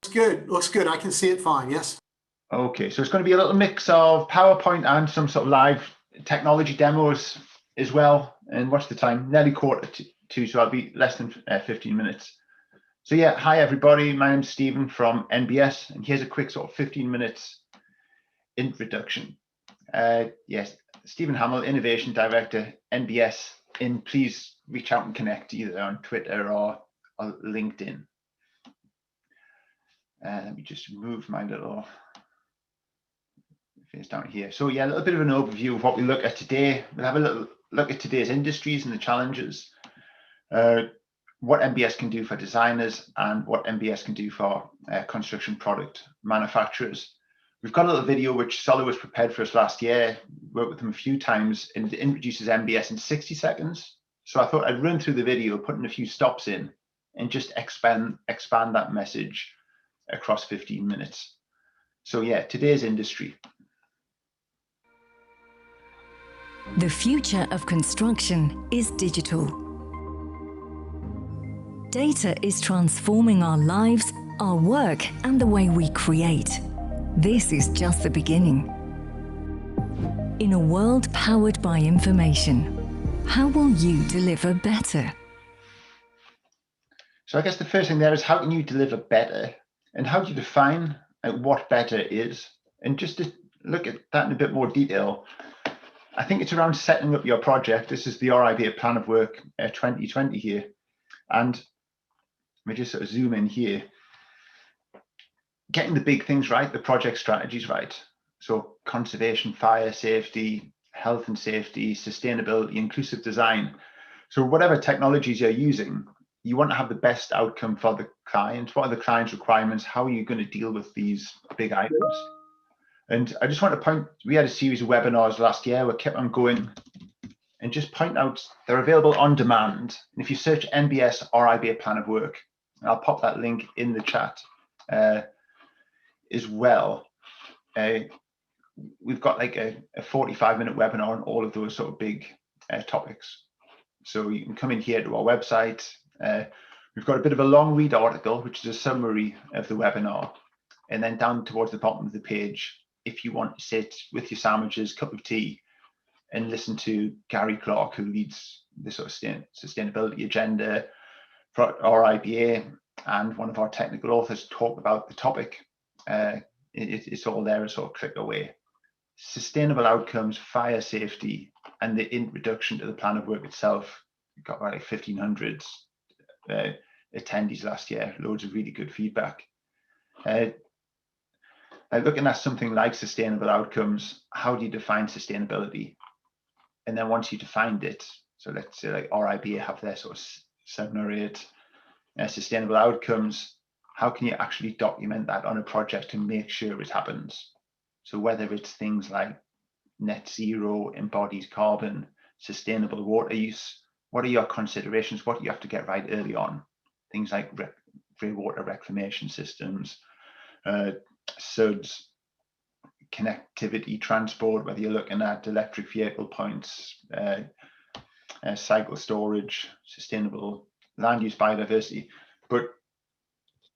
good. Looks good. I can see it fine. Yes. Okay, so it's going to be a little mix of PowerPoint and some sort of live technology demos as well. And what's the time? Nearly 1:45, so I'll be less than 15 minutes. So yeah, hi everybody. My name's Stephen from NBS, and here's a quick sort of 15 minutes introduction. Yes, Stephen Hamil, Innovation Director, NBS. And please reach out and connect either on Twitter or LinkedIn. Let me just move my little face down here. So yeah, a little bit of an overview of what we look at today. We'll have a little look at today's industries and the challenges, what NBS can do for designers and what NBS can do for construction product manufacturers. We've got a little video which Solo was prepared for us last year, worked with them a few times, and it introduces NBS in 60 seconds. So I thought I'd run through the video, put in a few stops in, and just expand that message across 15 minutes. So yeah, today's industry. The future of construction is digital. Data is transforming our lives, our work, and the way we create. This is just the beginning. In a world powered by information, how will you deliver better? So I guess the first thing there is, how can you deliver better? And how do you define what better is? And just to look at that in a bit more detail, I think it's around setting up your project. This is the RIBA Plan of Work 2020 here. And let me just sort of zoom in here. Getting the big things right, the project strategies right. So conservation, fire safety, health and safety, sustainability, inclusive design. So whatever technologies you're using, you want to have the best outcome for the client. What are the client's requirements? How are you going to deal with these big items? And I just want to point, we had a series of webinars last year. We kept on going and just point out they're available on demand. And if you search NBS RIBA Plan of Work, and I'll pop that link in the chat as well. We've got like a 45-minute webinar on all of those sort of big topics. So you can come in here to our website. We've got a bit of a long read article, which is a summary of the webinar. And then down towards the bottom of the page, if you want to sit with your sandwiches, cup of tea, and listen to Gary Clark, who leads the sort of sustainability agenda for RIBA, and one of our technical authors talk about the topic. It's all there, a sort of click away. Sustainable outcomes, fire safety, and the introduction to the plan of work itself. We got about like 1,500 attendees last year, loads of really good feedback. Looking at something like sustainable outcomes, how do you define sustainability? And then once you defined it, so let's say like RIBA have their sort of 7 or 8 sustainable outcomes, how can you actually document that on a project to make sure it happens? So whether it's things like net zero, embodied carbon, sustainable water use, what are your considerations? What do you have to get right early on? Things like grey water reclamation systems, SUDS, connectivity, transport, whether you're looking at electric vehicle points, cycle storage, sustainable land use, biodiversity. But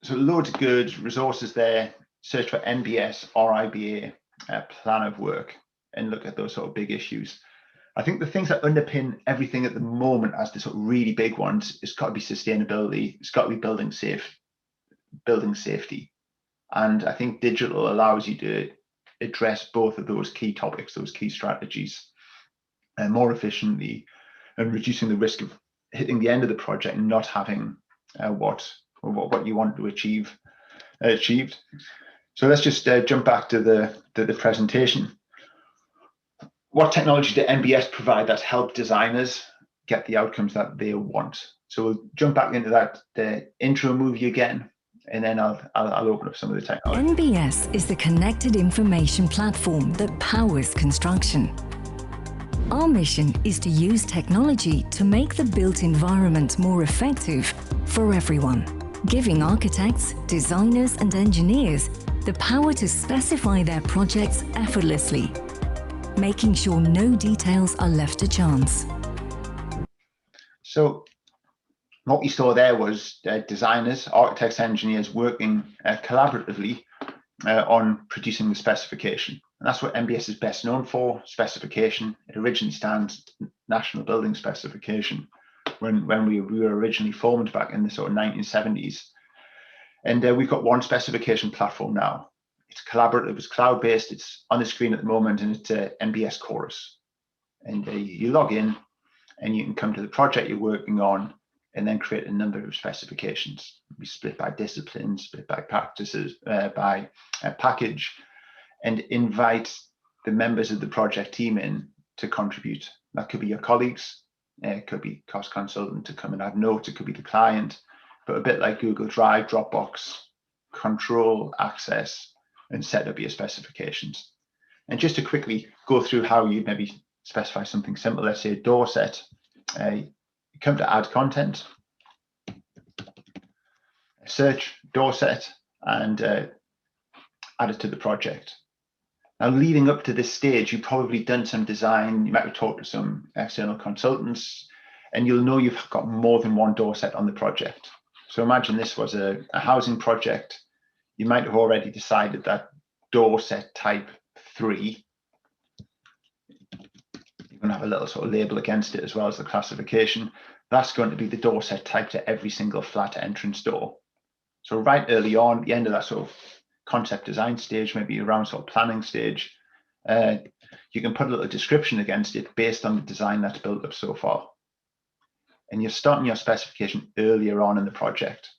so loads of good resources there. Search for NBS RIBA Plan of Work and look at those sort of big issues. I think the things that underpin everything at the moment as the sort of really big ones, it's got to be sustainability, it's got to be building safety. And I think digital allows you to address both of those key topics, those key strategies, more efficiently, and reducing the risk of hitting the end of the project and not having what you want to achieve achieved. So let's just jump back to the presentation. What technology do NBS provide that help designers get the outcomes that they want? So we'll jump back into the intro movie again, and then I'll open up some of the technology. NBS is the connected information platform that powers construction. Our mission is to use technology to make the built environment more effective for everyone, giving architects, designers, and engineers the power to specify their projects effortlessly, making sure no details are left to chance. So What we saw there was designers, architects, engineers working collaboratively on producing the specification. And that's what NBS is best known for, specification. It originally stands National Building Specification when we were originally formed back in the sort of 1970s. And we've got one specification platform now. It's collaborative, it's cloud-based, it's on the screen at the moment, and it's NBS Chorus. And you log in and you can come to the project you're working on and then create a number of specifications. We split by discipline, split by practices, by package, and invite the members of the project team in to contribute. That could be your colleagues, it could be cost consultant to come and add notes, it could be the client, but a bit like Google Drive, Dropbox, control, access, and set up your specifications. And just to quickly go through how you maybe specify something simple, let's say a door set, you come to add content, search door set, and add it to the project. Now, leading up to this stage, you've probably done some design, you might have talked to some external consultants, and you'll know you've got more than one door set on the project. So imagine this was a housing project. You might have already decided that door set type 3, you're going to have a little sort of label against it as well as the classification. That's going to be the door set type to every single flat entrance door. So right early on, at the end of that sort of concept design stage, maybe around sort of planning stage, you can put a little description against it based on the design that's built up so far. And you're starting your specification earlier on in the project.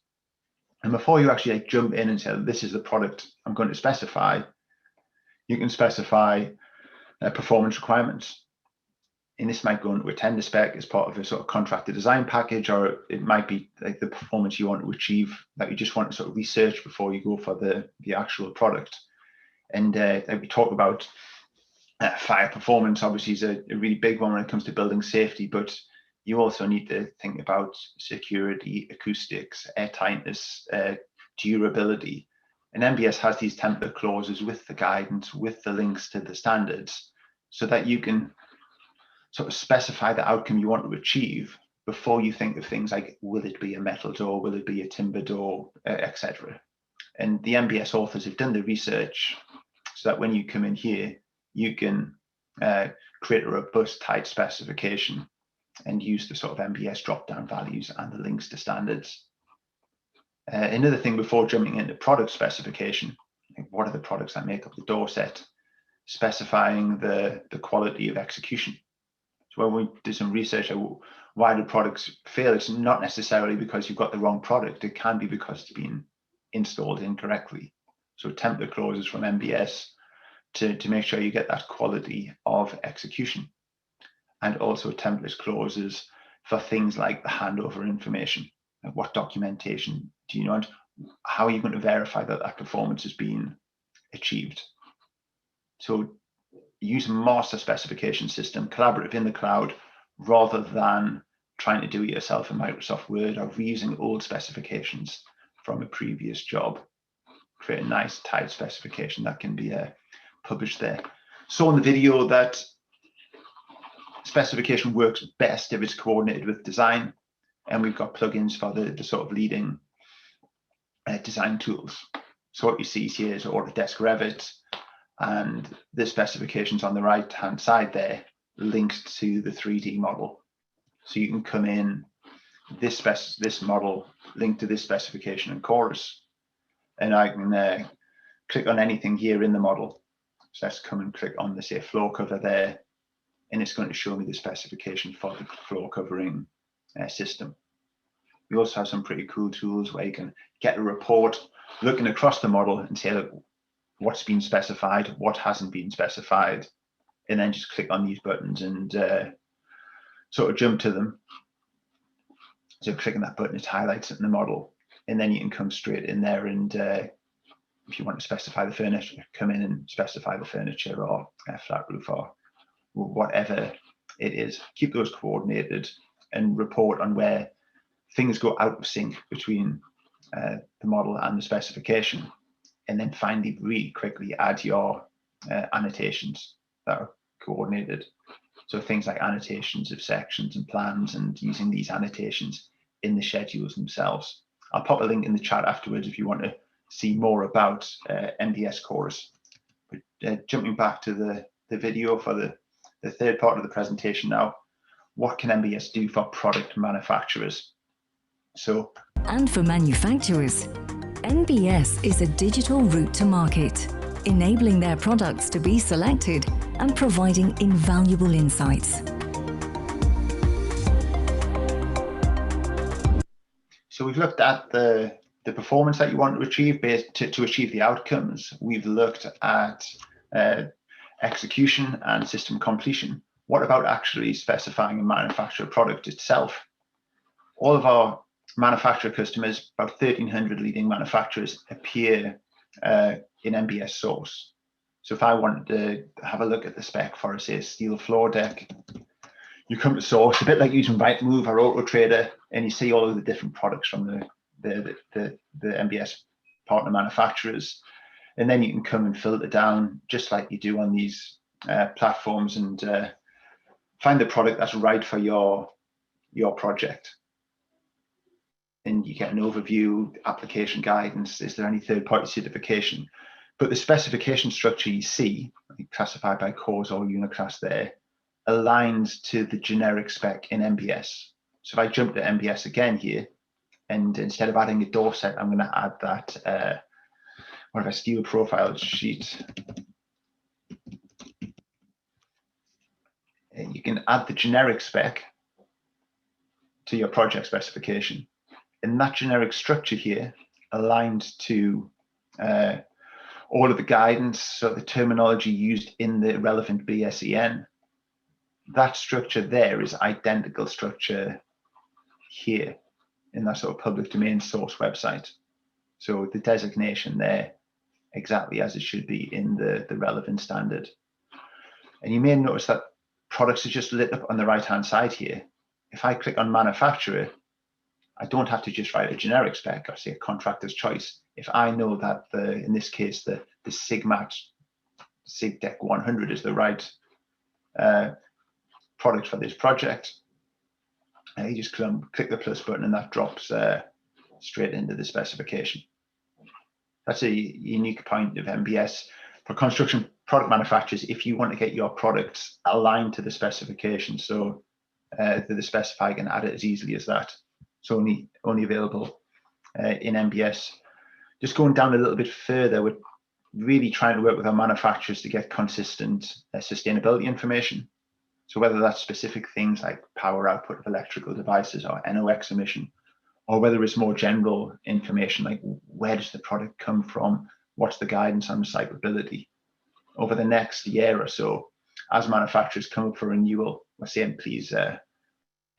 And before you actually jump in and say, this is the product I'm going to specify, you can specify performance requirements. And this might go into a tender spec as part of a sort of contractor design package, or it might be like the performance you want to achieve that you just want to sort of research before you go for the actual product. And we talk about fire performance, obviously, is a really big one when it comes to building safety, but you also need to think about security, acoustics, airtightness, durability. And NBS has these template clauses with the guidance, with the links to the standards, so that you can sort of specify the outcome you want to achieve before you think of things like, will it be a metal door, will it be a timber door, etc. And the NBS authors have done the research so that when you come in here, you can create a robust, tight specification and use the sort of NBS drop-down values and the links to standards. Another thing before jumping into product specification, like what are the products that make up the door set? Specifying the quality of execution. So when we do some research, why do products fail? It's not necessarily because you've got the wrong product. It can be because it's been installed incorrectly. So template clauses from NBS to make sure you get that quality of execution. And also template clauses for things like the handover information. Like what documentation do you want? How are you going to verify that that performance has been achieved? So use a master specification system, collaborative in the cloud, rather than trying to do it yourself in Microsoft Word or reusing old specifications from a previous job. Create a nice tight specification that can be published there. So in the video that specification works best if it's coordinated with design, and we've got plugins for the sort of leading design tools. So what you see here is Autodesk Revit, and the specifications on the right hand side there linked to the 3D model. So you can come in this model linked to this specification in Chorus, and I can click on anything here in the model. So let's come and click on the say floor cover there, and it's going to show me the specification for the floor covering system. We also have some pretty cool tools where you can get a report looking across the model and say, look, what's been specified, what hasn't been specified, and then just click on these buttons and sort of jump to them. So clicking that button, it highlights it in the model, and then you can come straight in there and if you want to specify the furniture, come in and specify the furniture or a flat roof or whatever it is. Keep those coordinated and report on where things go out of sync between the model and the specification. And then finally, really quickly add your annotations that are coordinated. So things like annotations of sections and plans, and using these annotations in the schedules themselves. I'll pop a link in the chat afterwards if you want to see more about NBS Chorus. But jumping back to the video for the third part of the presentation now, what can NBS do for product manufacturers? And for manufacturers, NBS is a digital route to market, enabling their products to be selected and providing invaluable insights. So we've looked at the performance that you want to achieve to achieve the outcomes. We've looked at execution and system completion. What about actually specifying and manufacture a product itself? All of our manufacturer customers, about 1,300 leading manufacturers, appear in NBS source. So if I wanted to have a look at the spec for, say, a steel floor deck, you come to source, a bit like using Rightmove or AutoTrader, and you see all of the different products from the NBS partner manufacturers. And then you can come and filter down, just like you do on these platforms, and find the product that's right for your project. And you get an overview, application guidance, is there any third-party certification? But the specification structure you see, classified by cause or uniclass there, aligns to the generic spec in NBS. So if I jump to NBS again here, and instead of adding a door set, I'm going to add that what if I steel profile sheet. And you can add the generic spec to your project specification. And that generic structure here aligns to all of the guidance, so the terminology used in the relevant BSEN. That structure there is identical structure here in that sort of public domain source website. So the designation there, exactly as it should be in the relevant standard. And you may notice that products are just lit up on the right-hand side here. If I click on manufacturer, I don't have to just write a generic spec or say a contractor's choice. If I know that in this case, the SIGMAT SIGDEC 100 is the right product for this project, you just click the plus button and that drops straight into the specification. That's a unique point of NBS for construction product manufacturers. If you want to get your products aligned to the specification, so the specifier can add it as easily as that. It's only available in NBS. Just going down a little bit further, we're really trying to work with our manufacturers to get consistent sustainability information. So whether that's specific things like power output of electrical devices or NOx emission, or whether it's more general information like where does the product come from, what's the guidance on recyclability. Over the next year or so, as manufacturers come up for renewal, we're saying please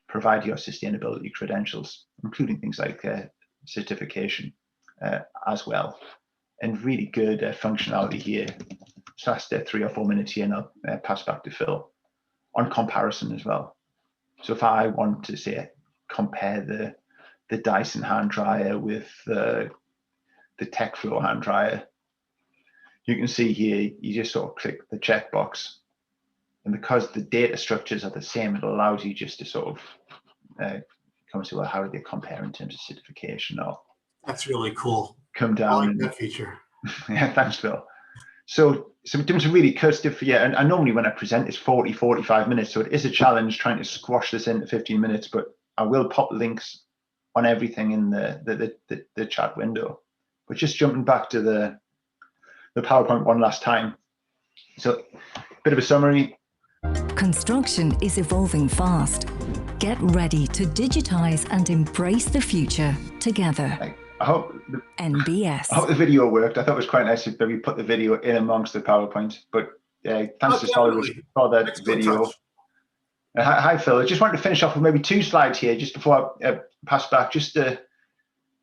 provide your sustainability credentials, including things like certification as well. And really good functionality here. So last 3 or 4 minutes here, and I'll pass back to Phil, on comparison as well. So if I want to say compare the Dyson hand dryer with the TechFlow hand dryer, you can see here, you just sort of click the checkbox. And because the data structures are the same, it allows you just to sort of come and say, well, how do they compare in terms of certification? Or That's really cool. Come down. I like that feature. Yeah, thanks, Phil. So we're doing some really good stuff for you. And normally when I present, it's 40, 45 minutes. So it is a challenge trying to squash this into 15 minutes, but I will pop links on everything in the chat window. But just jumping back to the PowerPoint one last time. So a bit of a summary. Construction is evolving fast. Get ready to digitize and embrace the future together. I hope NBS. I hope the video worked. I thought it was quite nice that we put the video in amongst the PowerPoint. But thanks to Solid for that video. Hi, Phil. I just wanted to finish off with maybe 2 slides here just before I pass back.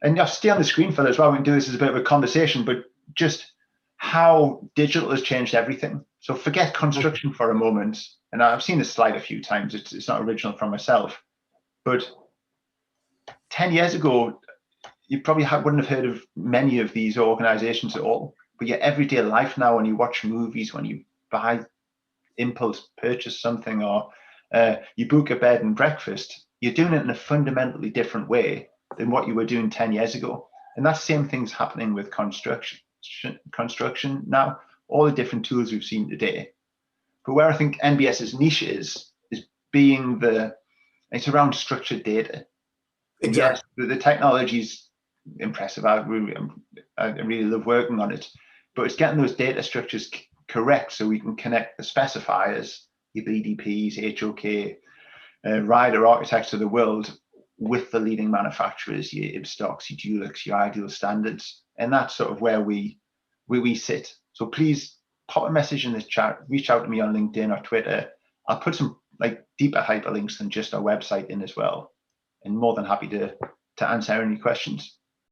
And I'll stay on the screen, Phil, as well. We can do this as a bit of a conversation, but just how digital has changed everything. So forget construction for a moment. And I've seen this slide a few times. It's not original from myself. But 10 years ago, you probably wouldn't have heard of many of these organizations at all. But your everyday life now, when you watch movies, when you buy impulse purchase something, or you book a bed and breakfast, you're doing it in a fundamentally different way than what you were doing 10 years ago. And that same thing's happening with construction now, all the different tools we've seen today. But where I think NBS's niche is being it's around structured data. Exactly. Yes, the technology's impressive. I really love working on it, but it's getting those data structures correct so we can connect the specifiers, your BDPs, HOK, rider architects of the world with the leading manufacturers, your Ibstocks, your Dulux, your Ideal Standards, and that's sort of where we sit. So please pop a message in the chat, reach out to me on LinkedIn or Twitter. I'll put some like deeper hyperlinks than just our website in as well, and more than happy to answer any questions.